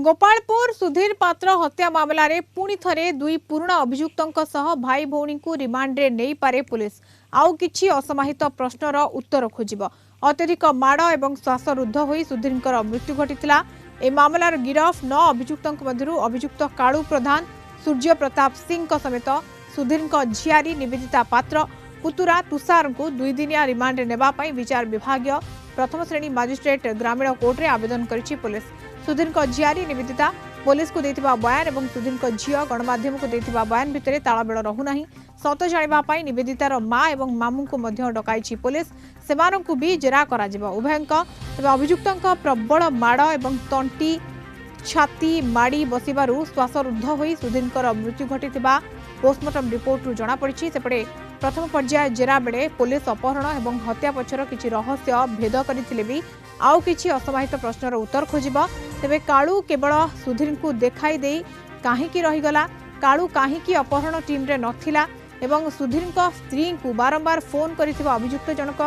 गोपालपुर सुधीर पात्र हत्या मामला रे पुणी थरे दुई पुराणा अभियुक्तों सह भाई भौणी को रिमांड रे नहीं पारे पुलिस आउ किछि असमाहित प्रश्नर उत्तर खोजिब। अत्यधिक माड़ और श्वासरुद्ध होई सुधीर मृत्यु घटिथिला। ए मामलार गिरफ 9 अभियुक्तों मध्यरु अभियुक्त कालू प्रधान, सूर्य प्रताप सिंह समेत सुधीर झियारी निवेदिता पात्र, पुतुरा तुषार को 2 दिनिया रिमांड रे नेबा पई विचार विभाग प्रथम श्रेणी मजिस्ट्रेट ग्रामीण कोर्ट रे आवेदन करिछि पुलिस। सुधीर झियारी निवेदिता पुलिस को देथिबा बयान और सुधीर झियो गणमाध्यम को देथिबा बयान भितर तालमेल रहुनाही। सत जानिबा पई निवेदितार मां और मामू को मध्य डकाइछि पुलिस। सेमानंकु भी जेरा करा जिवो। उभयंक अभियुक्तों प्रबल माड़ और तंटी छाती माड़ी बसिबारु श्वासरुद्ध होई सुधीर मृत्यु घटिथिबा पोस्टमार्टम रिपोर्ट रु जना पड़िछि। सेपटे प्रथम पर्याय जेरा बेले पुलिस अपहरण और हत्या पछर किछि रहस्य भेद करथिले भी आउ किछि असमाहित प्रश्नर उत्तर खोजिब। तेबे कालू केवल सुधीर को देखाई दे काहेकि रहीगला, कालू काहेकि अपहरण टीम रे नथिला एवं सुधीर स्त्री को बारंबार फोन करिथिबा अभियुक्त जनक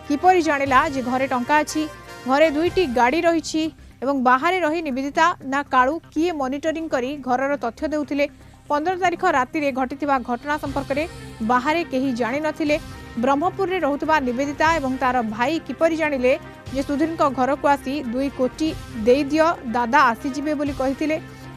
किपरि जानिला जे घरे टंका अछि, घरे 2टी गाड़ी रहिछि एवं बाहर रही निवेदिता ना कालू किए मॉनिटरिंग करी घरर तथ्य देउथिले। 15 तारिख राति रे घटिथिबा घटना संपर्क रे बाहर केही जानि नथिले। ब्रह्मपुर रे रहुतबा निवेदिता एवं तार भाई किपरि जानिले जे सुधीर घर को आसी 2 कोटी दे दियो दादा आसी जिबे बोली कहिथिले।